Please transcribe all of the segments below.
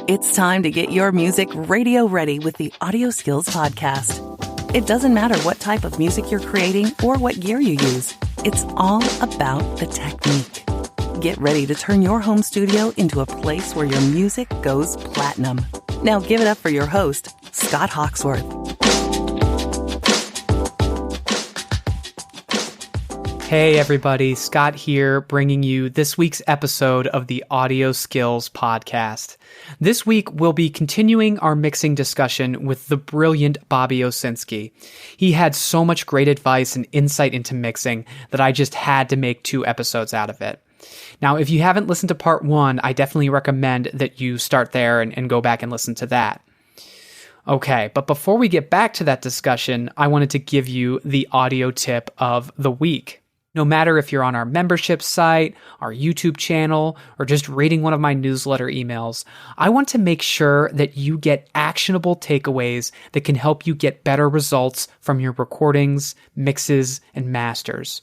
It's time to get your music radio ready with the Audio Skills Podcast. It doesn't matter what type of music you're creating or what gear you use. It's all about the technique. Get ready to turn your home studio into a place where your music goes platinum. Now give it up for your host, Scott Hawksworth. Hey everybody, Scott here, bringing you this week's episode of the Audio Skills Podcast. This week, we'll be continuing our mixing discussion with the brilliant Bobby Owsinski. He had so much great advice and insight into mixing that I just had to make 2 episodes out of it. Now, if you haven't listened to part 1, I definitely recommend that you start there and go back and listen to that. Okay, but before we get back to that discussion, I wanted to give you the audio tip of the week. No matter if you're on our membership site, our YouTube channel, or just reading one of my newsletter emails, I want to make sure that you get actionable takeaways that can help you get better results from your recordings, mixes, and masters.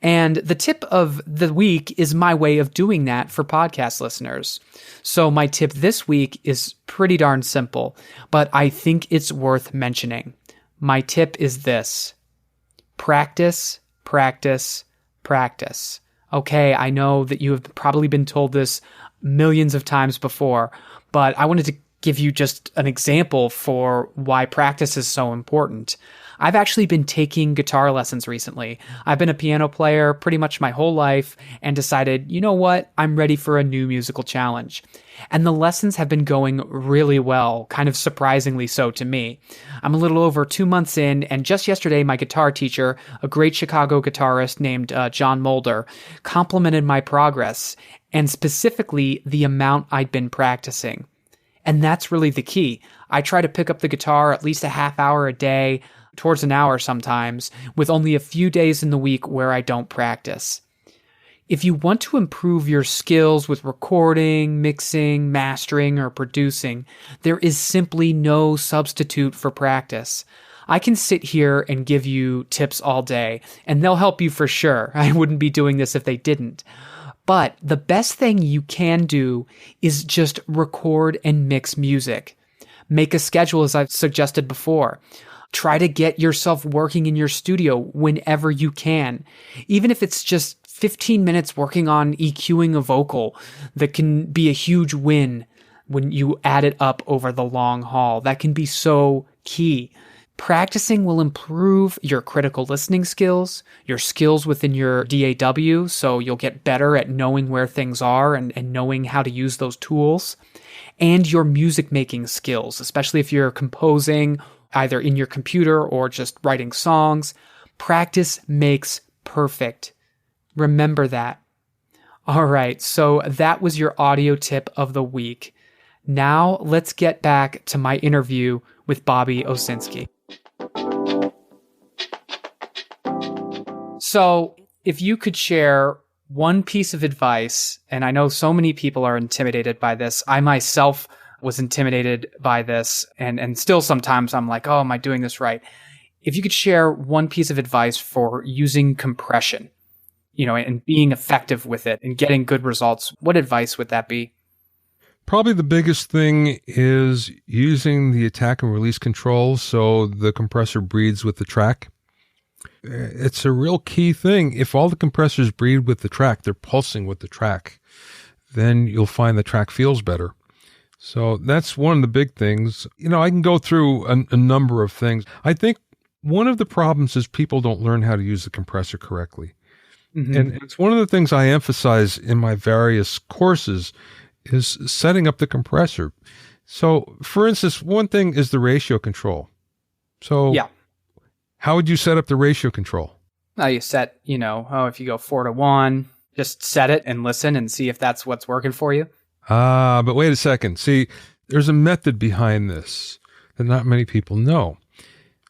And the tip of the week is my way of doing that for podcast listeners. So my tip this week is pretty darn simple, but I think it's worth mentioning. My tip is this: practice. Practice, practice. Okay, I know that you have probably been told this millions of times before, but I wanted to give you just an example for why practice is so important. I've actually been taking guitar lessons recently. I've been a piano player pretty much my whole life and decided, you know what, I'm ready for a new musical challenge. And the lessons have been going really well, kind of surprisingly so to me. I'm a little over 2 months in, and just yesterday my guitar teacher, a great Chicago guitarist named John Mulder, complimented my progress, and specifically the amount I'd been practicing. And that's really the key. I try to pick up the guitar at least a half hour a day, towards an hour sometimes, with only a few days in the week where I don't practice. If you want to improve your skills with recording, mixing, mastering, or producing, there is simply no substitute for practice. I can sit here and give you tips all day, and they'll help you for sure. I wouldn't be doing this if they didn't. But the best thing you can do is just record and mix music. Make a schedule, as I've suggested before. Try to get yourself working in your studio whenever you can. Even if it's just 15 minutes working on EQing a vocal, that can be a huge win when you add it up over the long haul. That can be so key. Practicing will improve your critical listening skills, your skills within your DAW, so you'll get better at knowing where things are and knowing how to use those tools, and your music making skills, especially if you're composing either in your computer or just writing songs. Practice makes perfect. Remember that. All right, so that was your audio tip of the week. Now let's get back to my interview with Bobby Owsinski. So if you could share one piece of advice, and I know so many people are intimidated by this. I myself was intimidated by this, and still sometimes I'm like, oh, am I doing this right? If you could share one piece of advice for using compression, and being effective with it and getting good results, what advice would that be? Probably the biggest thing is using the attack and release control so the compressor breathes with the track. It's a real key thing. If all the compressors breathe with the track, they're pulsing with the track, then you'll find the track feels better. So that's one of the big things. I can go through a number of things. I think one of the problems is people don't learn how to use the compressor correctly. Mm-hmm. And it's one of the things I emphasize in my various courses is setting up the compressor. So, for instance, one thing is the ratio control. So yeah. How would you set up the ratio control? You set, if you go 4-1, just set it and listen and see if that's what's working for you. But wait a second. See, there's a method behind this that not many people know.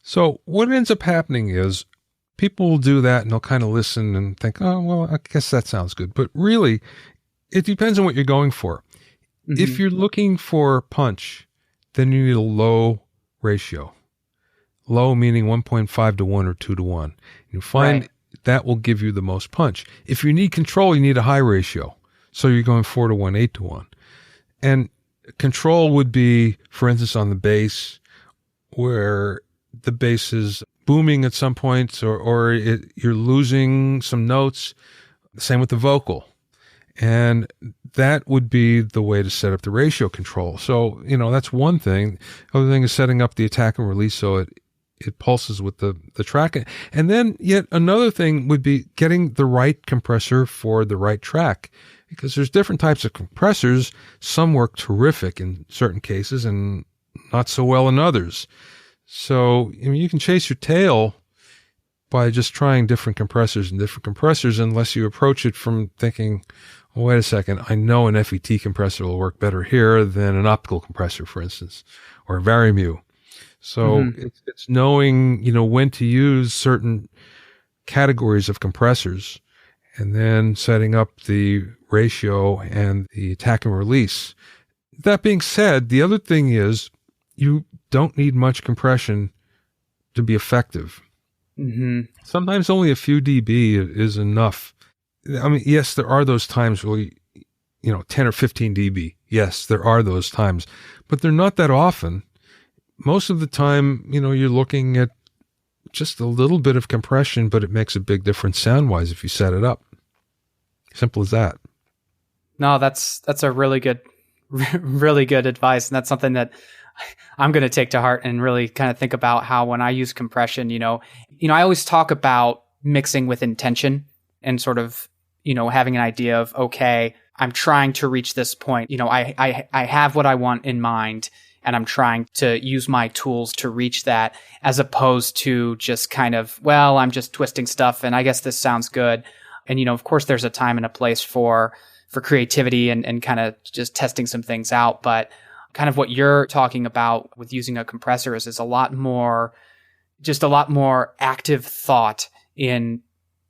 So what ends up happening is people will do that and they'll kind of listen and think, oh, well, I guess that sounds good. But really, it depends on what you're going for. Mm-hmm. If you're looking for punch, then you need a low ratio. Low meaning 1.5 to 1 or 2 to 1. You find that will give you the most punch. If you need control, you need a high ratio. So you're going 4 to 1, 8 to 1. And Control would be, for instance, on the bass, where the bass is booming at some points, or you're losing some notes. Same with the vocal. And that would be the way to set up the ratio control. So, that's one thing. The other thing is setting up the attack and release so it pulses with the track. And then yet another thing would be getting the right compressor for the right track, because there's different types of compressors. Some work terrific in certain cases and not so well in others. So, you can chase your tail by just trying different compressors unless you approach it from thinking, well, wait a second, I know an FET compressor will work better here than an optical compressor, for instance, or a Varimu. So it's knowing, when to use certain categories of compressors and then setting up the ratio and the attack and release. That being said, the other thing is you don't need much compression to be effective. Sometimes only a few dB is enough. I mean, yes, there are those times where 10 or 15 dB. Yes, there are those times, but they're not that often. Most of the time, you're looking at just a little bit of compression, but it makes a big difference sound-wise if you set it up. Simple as that. No, that's a really good advice. And that's something that I'm going to take to heart and really kind of think about how when I use compression, I always talk about mixing with intention and sort of, having an idea of, okay, I'm trying to reach this point. I have what I want in mind and I'm trying to use my tools to reach that, as opposed to just kind of, well, I'm just twisting stuff and I guess this sounds good. And, of course there's a time and a place for creativity and kind of just testing some things out. But kind of what you're talking about with using a compressor is a lot more active thought in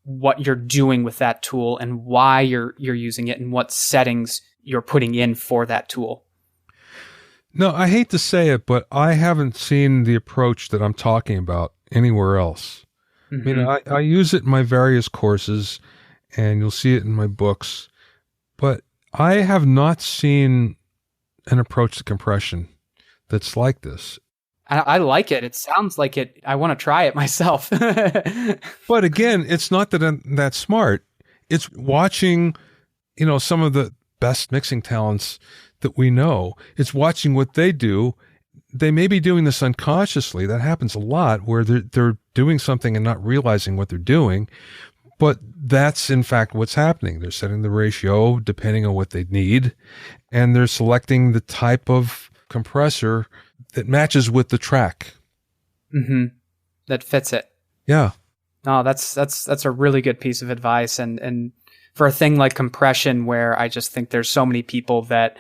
what you're doing with that tool and why you're using it and what settings you're putting in for that tool. No, I hate to say it, but I haven't seen the approach that I'm talking about anywhere else. I mean, I use it in my various courses and you'll see it in my books, but I have not seen an approach to compression that's like this. I like it. It sounds like it. I want to try it myself. But again, it's not that I'm that smart. It's watching, some of the best mixing talents that we know. It's watching what they do. They may be doing this unconsciously. That happens a lot where they're doing something and not realizing what they're doing. But that's in fact what's happening. They're setting the ratio depending on what they need, and they're selecting the type of compressor that matches with the track. That fits it. Yeah. No, that's a really good piece of advice. And for a thing like compression, where I just think there's so many people that,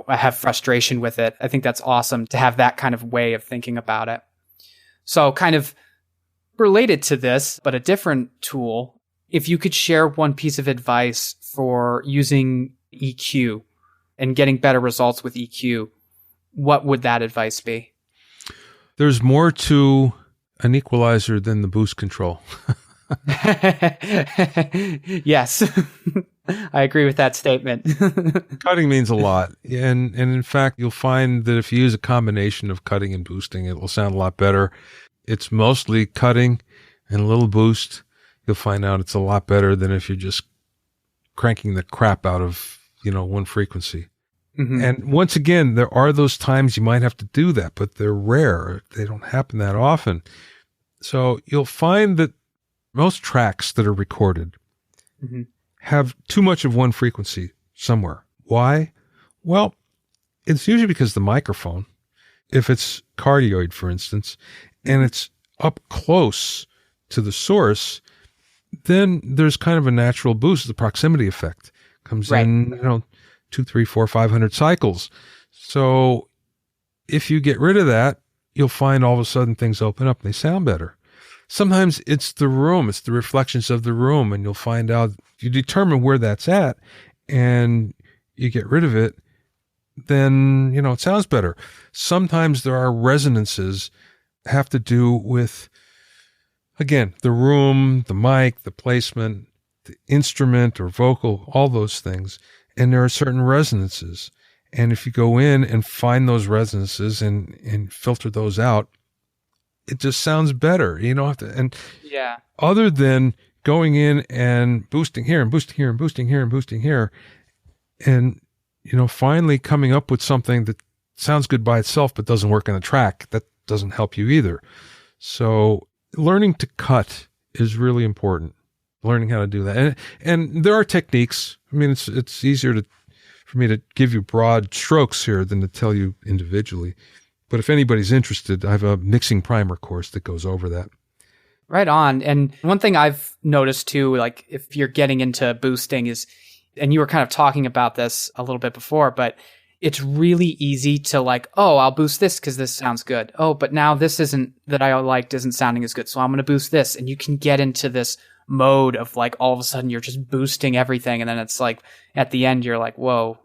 have frustration with it, I think that's awesome to have that kind of way of thinking about it. So kind of related to this, but a different tool, if you could share one piece of advice for using EQ and getting better results with EQ, what would that advice be? There's more to an equalizer than the boost control. Yes, I agree with that statement. Cutting means a lot. And in fact, you'll find that if you use a combination of cutting and boosting, it will sound a lot better. It's mostly cutting and a little boost. You'll find out it's a lot better than if you're just cranking the crap out of, one frequency. And once again, there are those times you might have to do that, but they're rare. They don't happen that often. So you'll find that most tracks that are recorded have too much of one frequency somewhere. Why? Well, it's usually because the microphone, if it's cardioid, for instance, and it's up close to the source, then there's kind of a natural boost. The proximity effect comes in, 2, 3, 4, 500 cycles. So if you get rid of that, you'll find all of a sudden things open up and they sound better. Sometimes it's the room, it's the reflections of the room, and you'll find out, you determine where that's at and you get rid of it, then, it sounds better. Sometimes there are resonances have to do with, again, the room, the mic, the placement, the instrument or vocal, all those things. And there are certain resonances. And if you go in and find those resonances and filter those out, it just sounds better. You don't have to, and Yeah. other than going in and boosting here and boosting here and boosting here and boosting here, and, finally coming up with something that sounds good by itself but doesn't work on the track, that doesn't help you either. So learning to cut is really important. Learning how to do that. And there are techniques. I mean, it's easier for me to give you broad strokes here than to tell you individually. But if anybody's interested, I have a mixing primer course that goes over that. Right on. And one thing I've noticed too, like if you're getting into boosting is, and you were kind of talking about this a little bit before, but it's really easy to like, oh, I'll boost this because this sounds good. Oh, but now this that I liked isn't sounding as good. So I'm going to boost this. And you can get into this mode of like, all of a sudden you're just boosting everything. And then it's like at the end, you're like, whoa,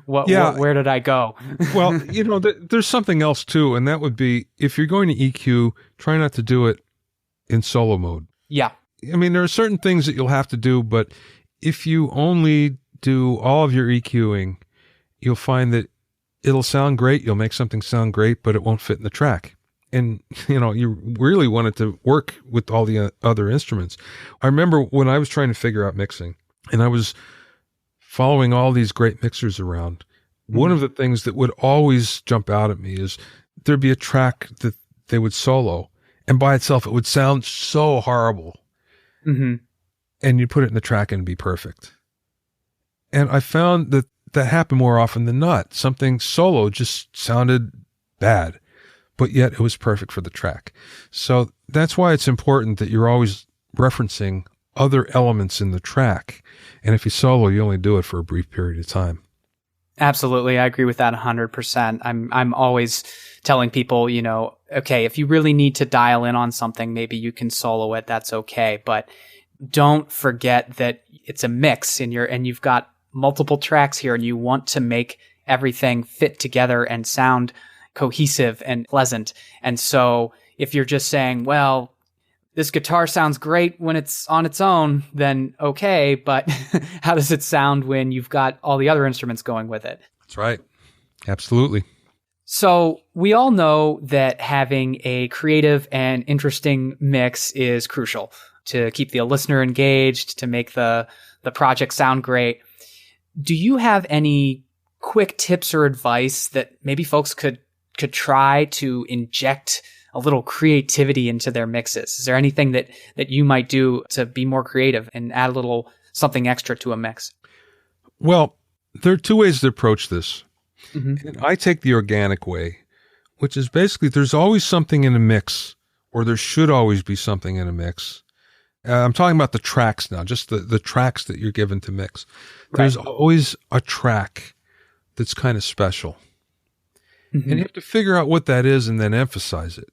where did I go? Well, there's something else too. And that would be, if you're going to EQ, try not to do it in solo mode. Yeah. I mean, there are certain things that you'll have to do, but if you only do all of your EQing, you'll find that it'll sound great. You'll make something sound great, but it won't fit in the track. And, you really want it to work with all the other instruments. I remember when I was trying to figure out mixing and I was following all these great mixers around, one of the things that would always jump out at me is there'd be a track that they would solo, and by itself it would sound so horrible. Mm-hmm. And you put it in the track and it'd be perfect. And I found that happened more often than not. Something solo just sounded bad, but yet it was perfect for the track. So that's why it's important that you're always referencing other elements in the track. And if you solo, you only do it for a brief period of time. Absolutely. I agree with that 100%. I'm always telling people, okay, if you really need to dial in on something, maybe you can solo it. That's okay. But don't forget that it's a mix and you've got multiple tracks here and you want to make everything fit together and sound cohesive and pleasant. And so if you're just saying, well, this guitar sounds great when it's on its own, then okay, but how does it sound when you've got all the other instruments going with it? That's right. Absolutely. So we all know that having a creative and interesting mix is crucial to keep the listener engaged, to make the project sound great. Do you have any quick tips or advice that maybe folks could try to inject a little creativity into their mixes? Is there anything that you might do to be more creative and add a little something extra to a mix? Well, there are two ways to approach this. Mm-hmm. And I take the organic way, which is basically there's always something in a mix, or there should always be something in a mix. I'm talking about the tracks now, just the tracks that you're given to mix. There's always a track that's kind of special. Mm-hmm. And you have to figure out what that is and then emphasize it.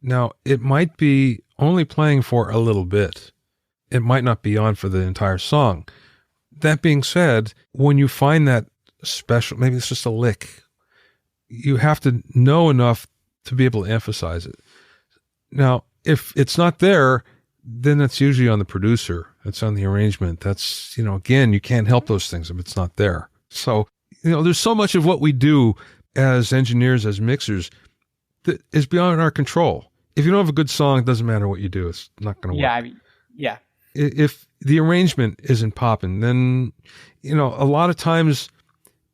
Now, it might be only playing for a little bit. It might not be on for the entire song. That being said, when you find that special, maybe it's just a lick, you have to know enough to be able to emphasize it. Now, if it's not there, then that's usually on the producer. It's on the arrangement. That's, again, you can't help those things if it's not there. So, there's so much of what we do as engineers, as mixers, that is beyond our control. If you don't have a good song, it doesn't matter what you do. It's not going to work. Yeah. If the arrangement isn't popping, then, a lot of times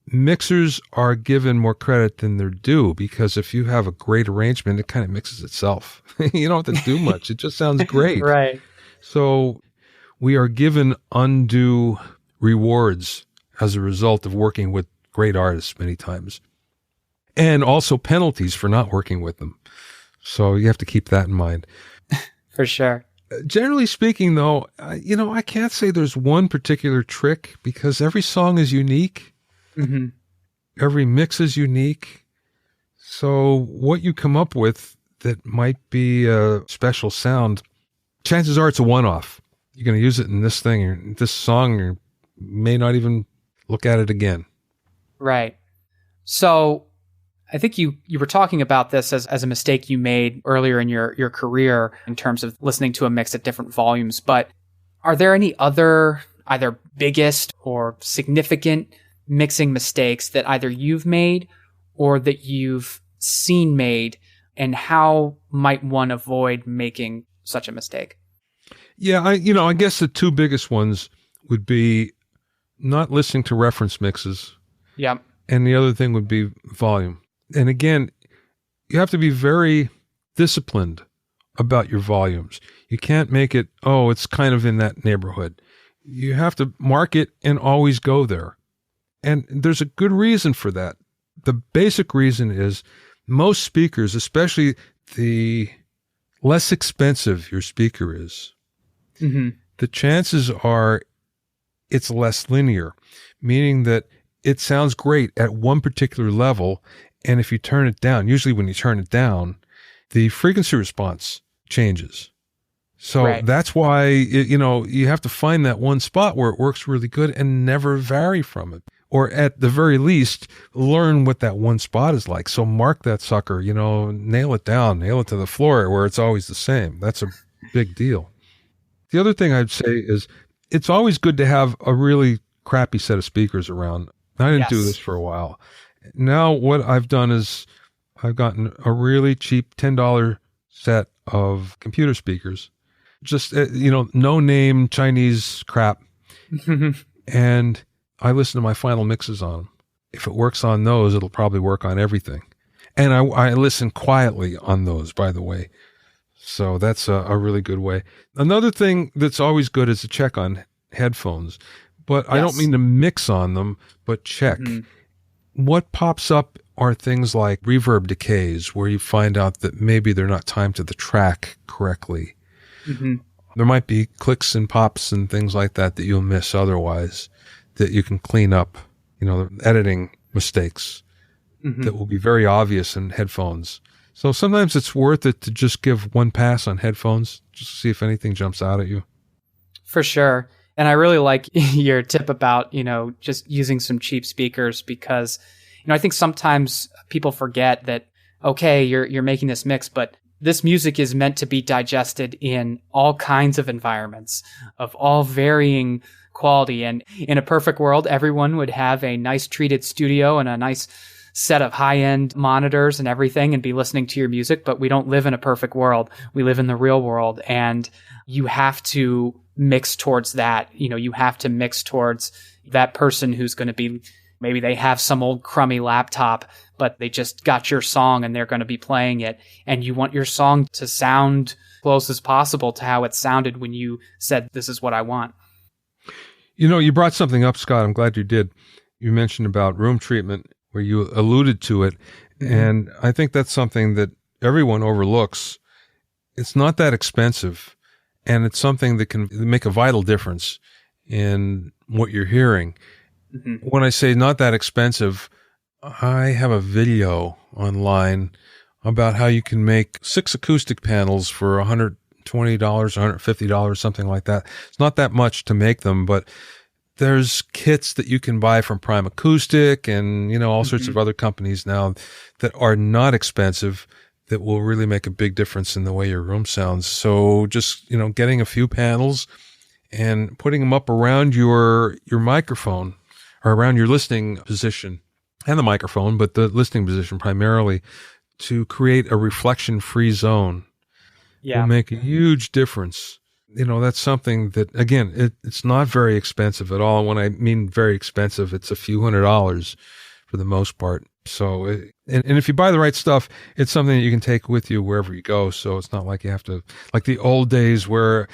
mixers are given more credit than they're due, because if you have a great arrangement, it kind of mixes itself. You don't have to do much. It just sounds great. Right. So we are given undue rewards as a result of working with great artists many times, and also penalties for not working with them. So you have to keep that in mind. For sure. Generally speaking, though, I can't say there's one particular trick, because every song is unique. Mm-hmm. Every mix is unique. So what you come up with that might be a special sound, chances are it's a one-off. You're going to use it in this thing or this song, or may not even look at it again. Right. So I think you were talking about this as a mistake you made earlier in your career in terms of listening to a mix at different volumes. But are there any other either biggest or significant mixing mistakes that either you've made or that you've seen made, and how might one avoid making such a mistake? Yeah, I guess the two biggest ones would be not listening to reference mixes. Yeah. And the other thing would be volume. And again, you have to be very disciplined about your volumes. You can't make it, it's kind of in that neighborhood. You have to mark it and always go there. And there's a good reason for that. The basic reason is most speakers, especially the less expensive your speaker is, the chances are it's less linear, meaning that it sounds great at one particular level. And if you turn it down, usually when you turn it down, the frequency response changes. So that's why, you have to find that one spot where it works really good and never vary from it. Or at the very least, learn what that one spot is like. So mark that sucker, nail it down, nail it to the floor where it's always the same. That's a big deal. The other thing I'd say is it's always good to have a really crappy set of speakers around. I didn't do this for a while. Now what I've done is I've gotten a really cheap $10 set of computer speakers. Just, no name Chinese crap. And I listen to my final mixes on them. If it works on those, it'll probably work on everything. And I listen quietly on those, by the way. So that's a really good way. Another thing that's always good is to check on headphones. But I don't mean to mix on them, but check. What pops up are things like reverb decays, where you find out that maybe they're not timed to the track correctly. There might be clicks and pops and things like that you'll miss otherwise, that you can clean up, editing mistakes that will be very obvious in headphones. So sometimes it's worth it to just give one pass on headphones, just to see if anything jumps out at you. For sure. And I really like your tip about, just using some cheap speakers, because, I think sometimes people forget that, okay, you're making this mix, but this music is meant to be digested in all kinds of environments of all varying quality. And in a perfect world, everyone would have a nice treated studio and a nice set of high-end monitors and everything and be listening to your music. But we don't live in a perfect world. We live in the real world. And you have to mix towards that. You have to mix towards that person who's going to be, maybe they have some old crummy laptop, but they just got your song and they're going to be playing it. And you want your song to sound close as possible to how it sounded when you said, this is what I want. You brought something up, Scott. I'm glad you did. You mentioned about room treatment, where you alluded to it. And I think that's something that everyone overlooks. It's not that expensive, and it's something that can make a vital difference in what you're hearing. When I say not that expensive, I have a video online about how you can make 6 acoustic panels for $120, $150, something like that. It's not that much to make them, but there's kits that you can buy from Prime Acoustic and, all sorts of other companies now that are not expensive, that will really make a big difference in the way your room sounds. So just, getting a few panels and putting them up around your microphone, or around your listening position and the microphone, but the listening position primarily, to create a reflection-free zone will make a huge difference. That's something that, again, it's not very expensive at all. And when I mean very expensive, it's a few $100s for the most part. So, and if you buy the right stuff, it's something that you can take with you wherever you go. So it's not like you have to, like the old days where,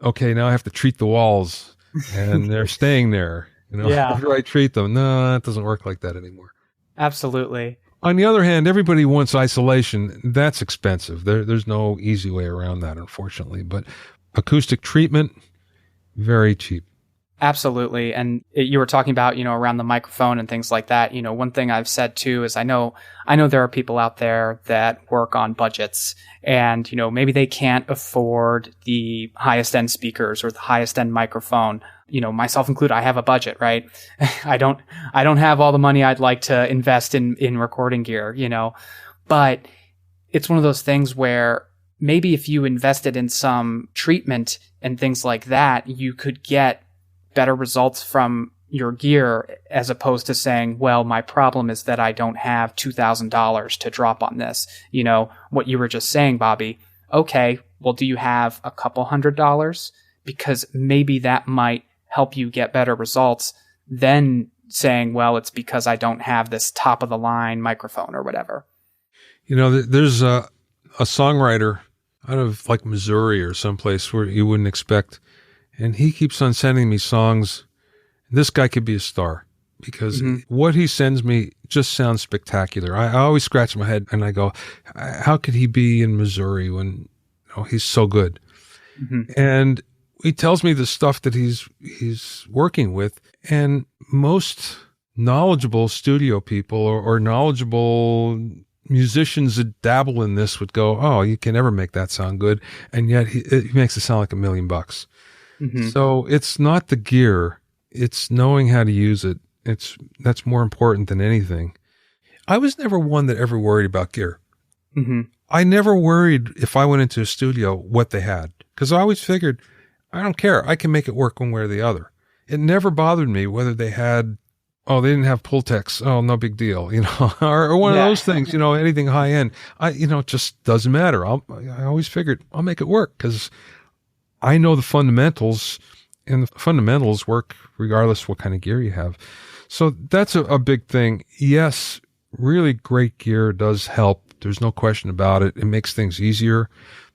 okay, now I have to treat the walls and they're staying there. How do I treat them? No, it doesn't work like that anymore. Absolutely. On the other hand, everybody wants isolation. That's expensive. There's no easy way around that, unfortunately. But acoustic treatment, very cheap. Absolutely. And you were talking about, around the microphone and things like that. One thing I've said too is I know there are people out there that work on budgets, and, maybe they can't afford the highest end speakers or the highest end microphone. Myself included, I have a budget, right? I don't have all the money I'd like to invest in recording gear, but it's one of those things where maybe if you invested in some treatment and things like that, you could get better results from, your gear, as opposed to saying, well, my problem is that I don't have $2,000 to drop on this. You know, what you were just saying, Bobby. Okay, well, do you have a couple $100? Because maybe that might help you get better results than saying, well, it's because I don't have this top of the line microphone or whatever. You know, there's a songwriter out of like Missouri or someplace where you wouldn't expect, and he keeps on sending me songs. This guy could be a star because what he sends me just sounds spectacular. I always scratch my head and I go, how could he be in Missouri when he's so good? And he tells me the stuff that he's working with, and most knowledgeable studio people or knowledgeable musicians that dabble in this would go, oh, you can never make that sound good. And yet he makes it sound like $1 million. So it's not the gear. It's knowing how to use it. That's more important than anything. I was never one that ever worried about gear. I never worried if I went into a studio what they had, because I always figured, I don't care. I can make it work one way or the other. It never bothered me whether they had, they didn't have Pultex. Oh, no big deal, or one of those things, anything high end. It just doesn't matter. I always figured I'll make it work because I know the fundamentals. And the fundamentals work regardless what kind of gear you have. So that's a big thing. Yes, really great gear does help. There's no question about it. It makes things easier.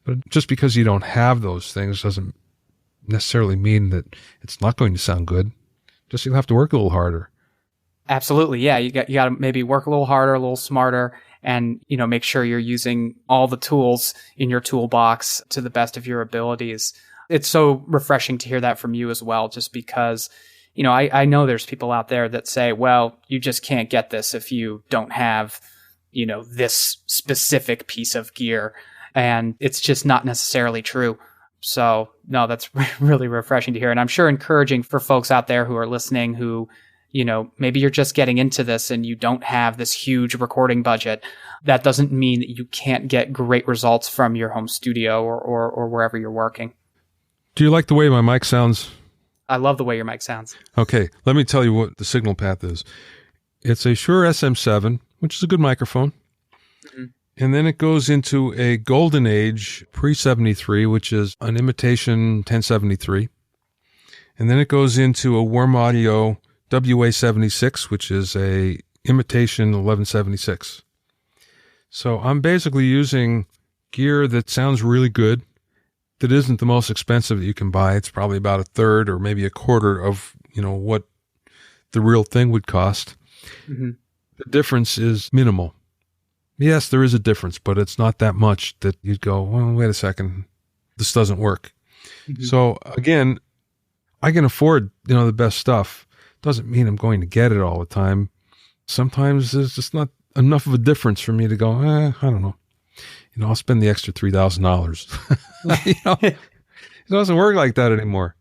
But just because you don't have those things doesn't necessarily mean that it's not going to sound good. Just you'll have to work a little harder. Absolutely. Yeah. You got to maybe work a little harder, a little smarter, and, make sure you're using all the tools in your toolbox to the best of your abilities. It's so refreshing to hear that from you as well, just because, I know there's people out there that say, well, you just can't get this if you don't have, this specific piece of gear. And it's just not necessarily true. So, no, that's really refreshing to hear. And I'm sure encouraging for folks out there who are listening who, maybe you're just getting into this and you don't have this huge recording budget. That doesn't mean that you can't get great results from your home studio or wherever you're working. Do you like the way my mic sounds? I love the way your mic sounds. Okay, let me tell you what the signal path is. It's a Shure SM7, which is a good microphone. And then it goes into a Golden Age pre-73, which is an imitation 1073. And then it goes into a Warm Audio WA76, which is a imitation 1176. So I'm basically using gear that sounds really good, that isn't the most expensive that you can buy. It's probably about a third or maybe a quarter of, what the real thing would cost. The difference is minimal. Yes, there is a difference, but it's not that much that you'd go, well, wait a second, this doesn't work. So again, I can afford, the best stuff. Doesn't mean I'm going to get it all the time. Sometimes there's just not enough of a difference for me to go, I don't know. I'll spend the extra $3,000. It doesn't work like that anymore.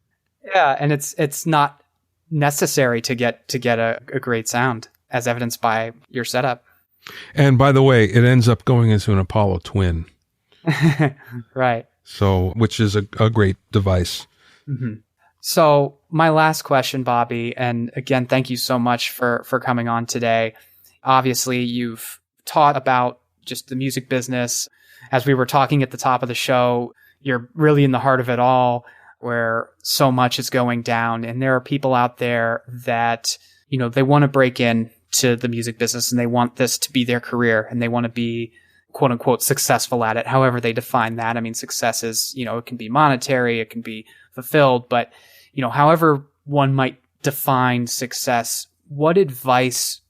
Yeah, and it's not necessary to get a great sound, as evidenced by your setup. And by the way, it ends up going into an Apollo Twin. Right. So, which is a great device. So my last question, Bobby, and again, thank you so much for coming on today. Obviously, you've taught about just the music business. As we were talking at the top of the show, you're really in the heart of it all, where so much is going down. And there are people out there that, they want to break in to the music business and they want this to be their career and they want to be quote unquote successful at it, however they define that. I mean, success is, it can be monetary, it can be fulfilled, but, however one might define success, what advice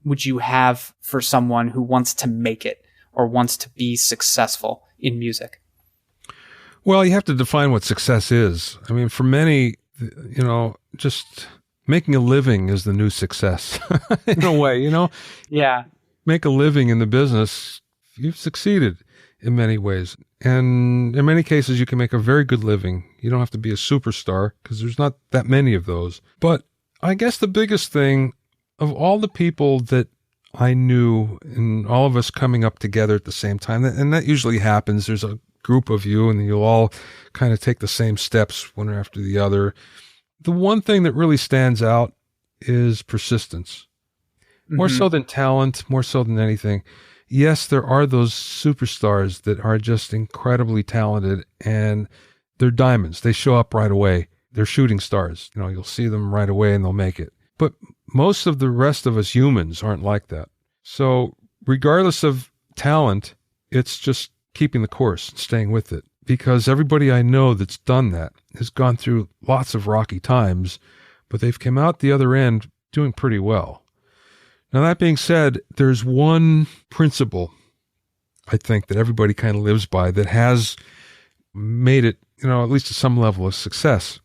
would you have for someone who wants to make it or wants to be successful in music? Well, you have to define what success is. I mean, for many, just making a living is the new success in a way, Yeah. Make a living in the business, you've succeeded in many ways. And in many cases, you can make a very good living. You don't have to be a superstar because there's not that many of those. But I guess the biggest thing of all the people that I knew and all of us coming up together at the same time, and that usually happens, there's a group of you and you'll all kind of take the same steps one after the other. The one thing that really stands out is persistence. More so than talent, more so than anything. Yes, there are those superstars that are just incredibly talented and they're diamonds. They show up right away. They're shooting stars. You'll see them right away and they'll make it. But most of the rest of us humans aren't like that. So regardless of talent, it's just keeping the course, staying with it. Because everybody I know that's done that has gone through lots of rocky times, but they've come out the other end doing pretty well. Now, that being said, there's one principle, I think, that everybody kind of lives by that has made it, at least to some level of success.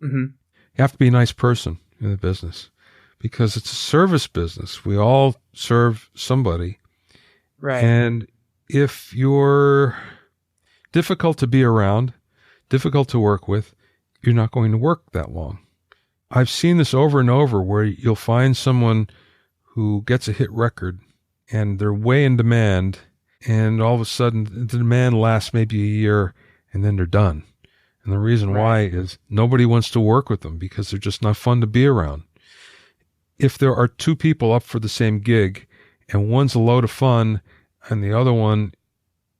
You have to be a nice person in the business because it's a service business. We all serve somebody. Right. And if you're difficult to be around, difficult to work with, you're not going to work that long. I've seen this over and over where you'll find someone who gets a hit record and they're way in demand, and all of a sudden the demand lasts maybe a year and then they're done. And the reason why is nobody wants to work with them because they're just not fun to be around. If there are two people up for the same gig and one's a load of fun and the other one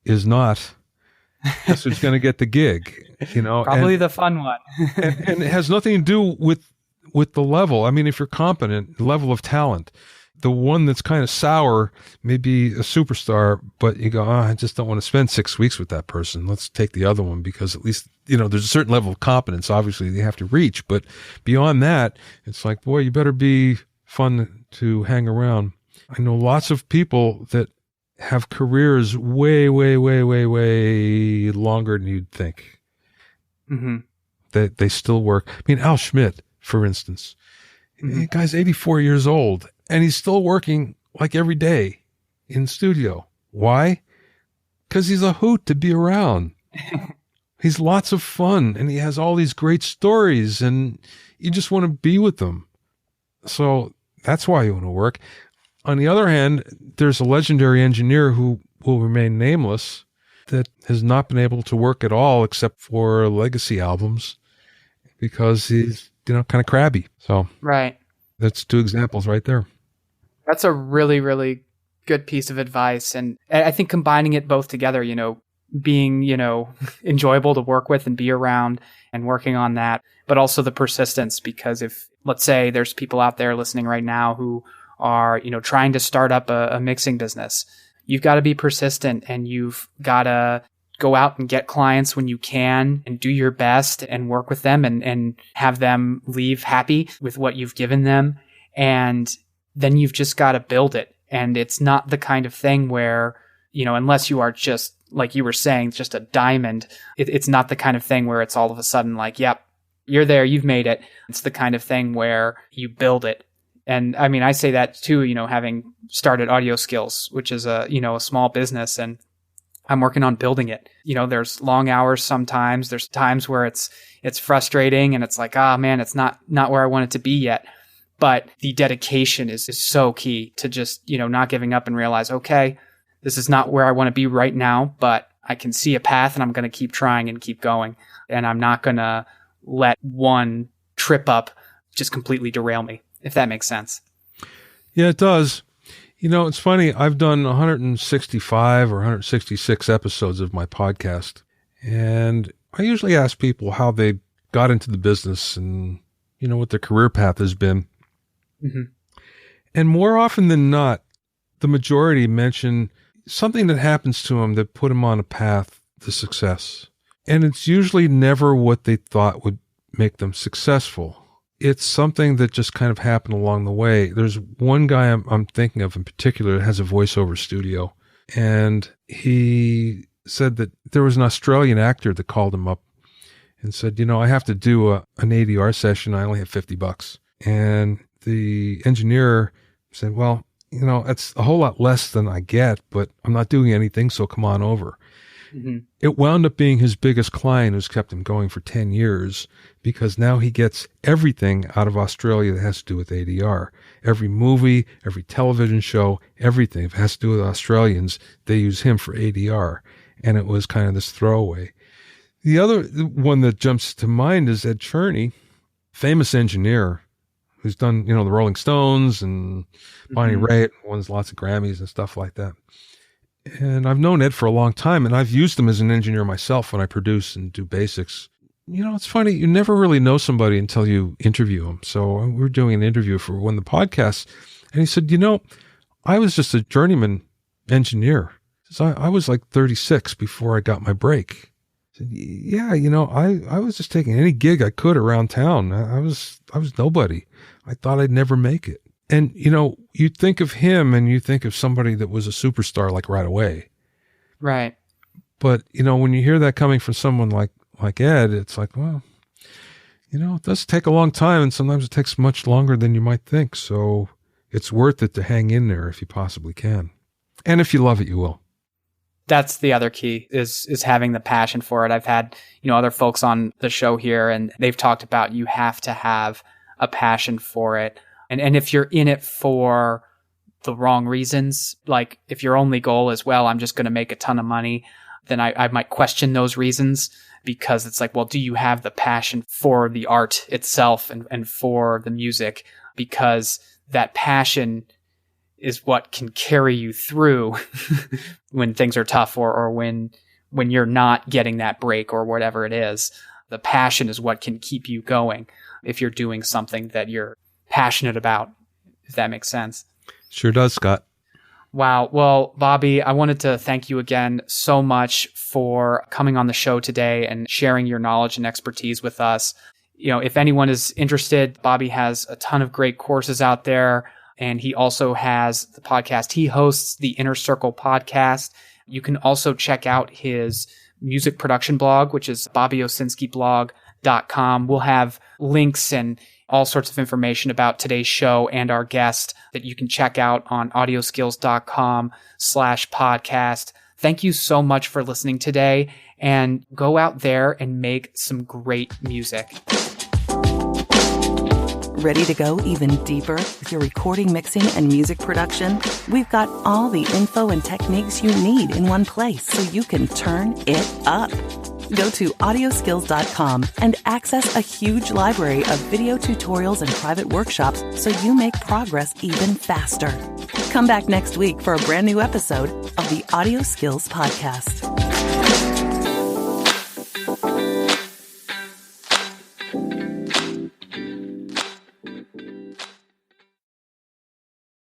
is not, guess who's going to get the gig? Probably the fun one. and it has nothing to do with the level. I mean, if you're competent, the level of talent, the one that's kind of sour may be a superstar, but you go, I just don't want to spend 6 weeks with that person. Let's take the other one because at least, there's a certain level of competence, obviously, they have to reach. But beyond that, it's like, boy, you better be fun to hang around. I know lots of people that have careers way, way, way, way, way longer than you'd think. That they still work. I mean, Al Schmidt, for instance, the guy's 84 years old and he's still working like every day in studio. Why? Because he's a hoot to be around. He's lots of fun and he has all these great stories and you just want to be with them. So that's why you want to work. On the other hand, there's a legendary engineer who will remain nameless that has not been able to work at all except for legacy albums because he's, kind of crabby. So that's two examples right there. That's a really, really good piece of advice. And I think combining it both together, being, enjoyable to work with and be around and working on that, but also the persistence, because if, let's say there's people out there listening right now who are, trying to start up a mixing business, you've got to be persistent and you've got to go out and get clients when you can and do your best and work with them and have them leave happy with what you've given them. And then you've just got to build it. And it's not the kind of thing where, unless you are just, like you were saying, just a diamond, it's not the kind of thing where it's all of a sudden like, yep, you're there, you've made it. It's the kind of thing where you build it. And I mean, I say that too, having started Audio Skills, which is a small business, and I'm working on building it. There's long hours sometimes. There's times where it's frustrating and it's like, man, it's not where I want it to be yet. But the dedication is so key to just, not giving up and realize, okay, this is not where I want to be right now, but I can see a path and I'm going to keep trying and keep going. And I'm not going to let one trip up just completely derail me, if that makes sense. Yeah, it does. It's funny. I've done 165 or 166 episodes of my podcast, and I usually ask people how they got into the business and, what their career path has been. And more often than not, the majority mention something that happens to them that put them on a path to success. And it's usually never what they thought would make them successful. It's something that just kind of happened along the way. There's one guy I'm thinking of in particular that has a voiceover studio. And he said that there was an Australian actor that called him up and said, I have to do an ADR session. I only have $50. And the engineer said, well, it's a whole lot less than I get, but I'm not doing anything, so come on over. It wound up being his biggest client, who's kept him going for 10 years, because now he gets everything out of Australia that has to do with ADR. Every movie, every television show, everything. If it has to do with Australians, they use him for ADR. And it was kind of this throwaway. The other one that jumps to mind is Ed Cherney, famous engineer who's done, the Rolling Stones and Bonnie Mm-hmm. Raitt, wins lots of Grammys and stuff like that. And I've known Ed for a long time, and I've used him as an engineer myself when I produce and do basics. It's funny, you never really know somebody until you interview them. So we were doing an interview for one of the podcasts, and he said, I was just a journeyman engineer. He says, I was like 36 before I got my break. I said, yeah, I was just taking any gig I could around town. I was nobody. I thought I'd never make it. And, you think of him and you think of somebody that was a superstar like right away. Right. But, when you hear that coming from someone like Ed, it's like, well, it does take a long time, and sometimes it takes much longer than you might think. So it's worth it to hang in there if you possibly can. And if you love it, you will. That's the other key is having the passion for it. I've had, other folks on the show here, and they've talked about you have to have a passion for it. And if you're in it for the wrong reasons, like if your only goal is, well, I'm just going to make a ton of money, then I might question those reasons, because it's like, well, do you have the passion for the art itself and for the music? Because that passion is what can carry you through when things are tough or when you're not getting that break or whatever it is. The passion is what can keep you going if you're doing something that you're passionate about, if that makes sense. Sure does, Scott. Wow. Well, Bobby, I wanted to thank you again so much for coming on the show today and sharing your knowledge and expertise with us. If anyone is interested, Bobby has a ton of great courses out there, and he also has the podcast. He hosts the Inner Circle podcast. You can also check out his music production blog, which is bobbyowsinskiblog.com. We'll have links and all sorts of information about today's show and our guest that you can check out on audioskills.com/podcast. Thank you so much for listening today, and go out there and make some great music. Ready to go even deeper with your recording, mixing, and music production? We've got all the info and techniques you need in one place so you can turn it up. Go to audioskills.com and access a huge library of video tutorials and private workshops so you make progress even faster. Come back next week for a brand new episode of the Audio Skills Podcast.